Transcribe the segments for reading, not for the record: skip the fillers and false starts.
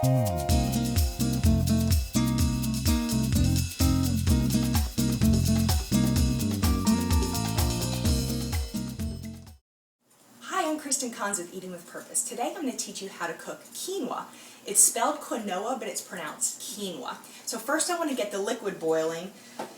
Hi, I'm Kristin Kons with Eating with Purpose. Today I'm going to teach you how to cook quinoa. It's spelled quinoa, but it's pronounced quinoa. So first I want to get the liquid boiling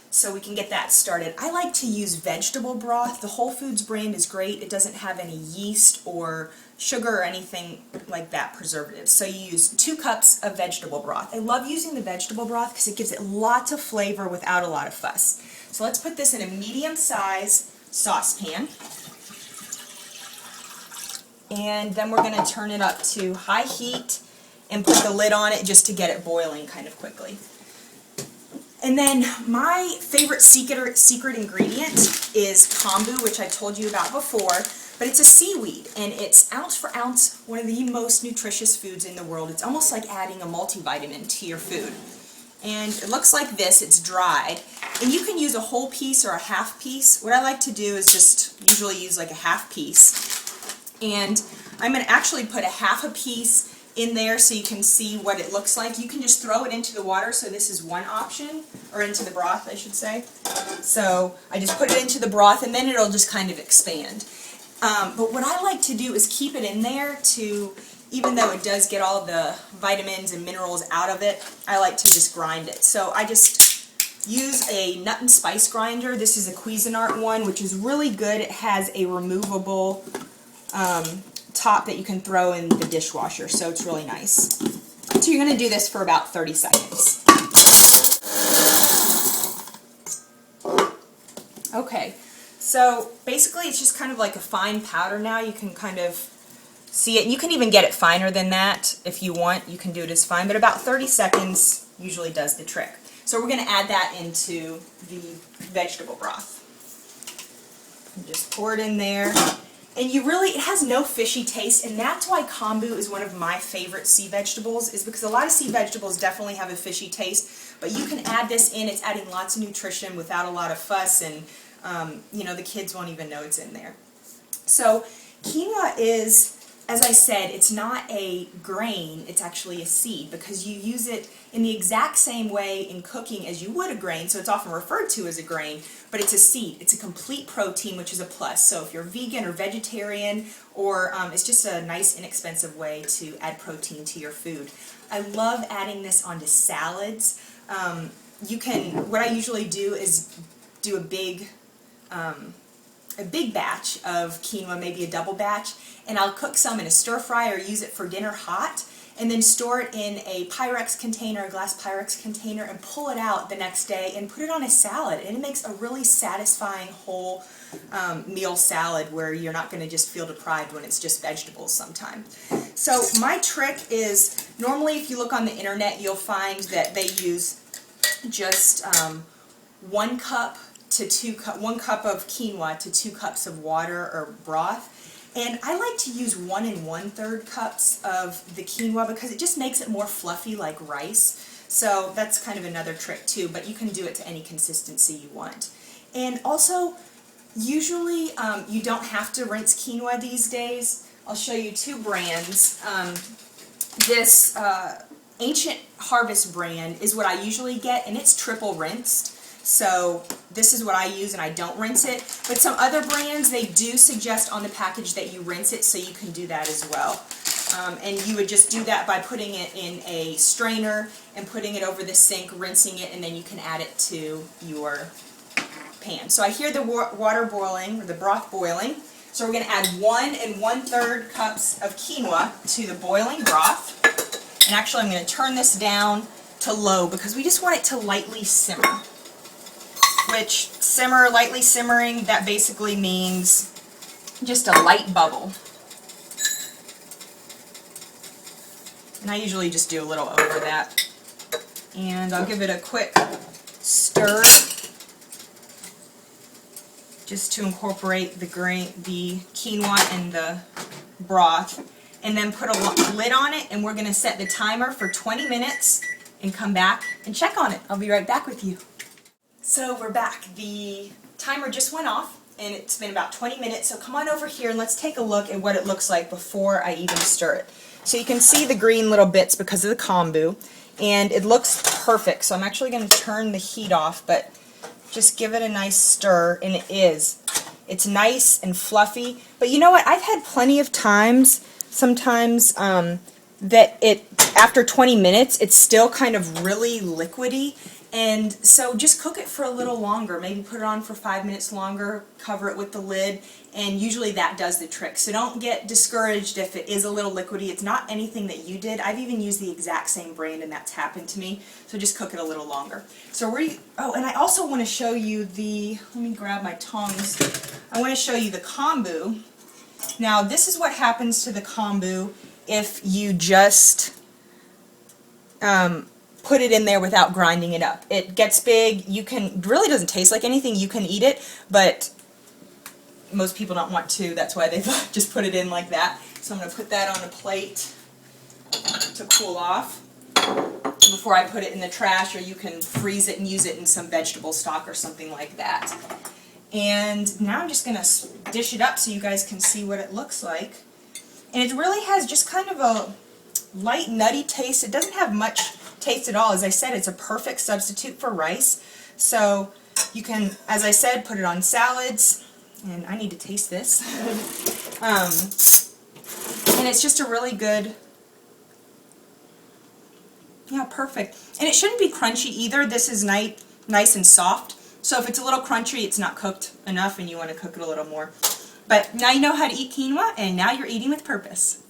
so we can get that started. I like to use vegetable broth. The Whole Foods brand is great. It doesn't have any yeast or sugar or anything like that, preservatives. So you use 2 cups of vegetable broth. I love using the vegetable broth because it gives it lots of flavor without a lot of fuss. So let's put this in a medium-sized saucepan. And then we're going to turn it up to high heat and put the lid on it just to get it boiling kind of quickly. And then my favorite secret ingredient is kombu, which I told you about before, but it's a seaweed, and it's ounce for ounce one of the most nutritious foods in the world. It's almost like adding a multivitamin to your food. And it looks like this. It's dried, and you can use a whole piece or a half piece. What I like to do is just usually use like a half piece. And I'm going to actually put a half a piece in there so you can see what it looks like. You can just throw it into the water, so this is one option, or into the broth I should say. So I just put it into the broth and then it'll just kind of expand. But what I like to do is keep it in there to, even though it does get all the vitamins and minerals out of it, I like to just grind it. So I just use a nut and spice grinder. This is a Cuisinart one, which is really good. It has a removable top that you can throw in the dishwasher, so it's really nice. So you're going to do this for about 30 seconds. Okay, so basically it's just kind of like a fine powder now. You can kind of see it. You can even get it finer than that if you want. You can do it as fine, but about 30 seconds usually does the trick. So we're going to add that into the vegetable broth. And just pour it in there. And it has no fishy taste, and that's why kombu is one of my favorite sea vegetables, is because a lot of sea vegetables definitely have a fishy taste, but you can add this in. It's adding lots of nutrition without a lot of fuss, and the kids won't even know it's in there. So quinoa is, as I said, it's not a grain, it's actually a seed, because you use it in the exact same way in cooking as you would a grain, so it's often referred to as a grain, but it's a seed. It's a complete protein, which is a plus. So if you're vegan or vegetarian, or it's just a nice, inexpensive way to add protein to your food. I love adding this onto salads. What I usually do is do a big batch of quinoa, maybe a double batch, and I'll cook some in a stir fry or use it for dinner hot, and then store it in a Pyrex container, a glass Pyrex container, and pull it out the next day and put it on a salad. And it makes a really satisfying whole meal salad where you're not going to just feel deprived when it's just vegetables sometimes. So my trick is, normally if you look on the internet, you'll find that they use just 1 cup of quinoa to 2 cups of water or broth. And I like to use 1 1/3 cups of the quinoa because it just makes it more fluffy like rice. So that's kind of another trick too, but you can do it to any consistency you want. And also, usually you don't have to rinse quinoa these days. I'll show you 2 brands. This Ancient Harvest brand is what I usually get, and it's triple rinsed. So this is what I use, and I don't rinse it. But some other brands, they do suggest on the package that you rinse it, so you can do that as well. And you would just do that by putting it in a strainer and putting it over the sink, rinsing it, and then you can add it to your pan. So I hear the water boiling, or the broth boiling. So we're going to add 1 1/3 cups of quinoa to the boiling broth. And actually I'm going to turn this down to low because we just want it to lightly simmer. Which, lightly simmering, that basically means just a light bubble. And I usually just do a little over that. And I'll give it a quick stir just to incorporate the quinoa and the broth. And then put a lid on it, and we're going to set the timer for 20 minutes and come back and check on it. I'll be right back with you. So we're back. The timer just went off, and it's been about 20 minutes, so come on over here and let's take a look at what it looks like before I even stir it. So you can see the green little bits because of the kombu, and it looks perfect. So I'm actually going to turn the heat off, but just give it a nice stir, and it is. It's nice and fluffy. But you know what? I've had plenty of times, sometimes, that after 20 minutes, it's still kind of really liquidy. And so just cook it for a little longer. Maybe put it on for 5 minutes longer, cover it with the lid, and usually that does the trick. So don't get discouraged if it is a little liquidy. It's not anything that you did. I've even used the exact same brand and that's happened to me. So just cook it a little longer. So oh, and I also want to show you let me grab my tongs. I want to show you the kombu. Now this is what happens to the kombu if you just put it in there without grinding it up. It gets big. Really doesn't taste like anything. You can eat it, but most people don't want to. That's why they just put it in like that. So I'm going to put that on a plate to cool off before I put it in the trash, or you can freeze it and use it in some vegetable stock or something like that. And now I'm just going to dish it up so you guys can see what it looks like. And it really has just kind of a light, nutty taste. It doesn't have much taste at all. As I said, it's a perfect substitute for rice. So you can, as I said, put it on salads. And I need to taste this. And it's just a really good, yeah, perfect. And it shouldn't be crunchy either. This is nice and soft. So if it's a little crunchy, it's not cooked enough and you want to cook it a little more. But now you know how to eat quinoa, and now you're eating with purpose.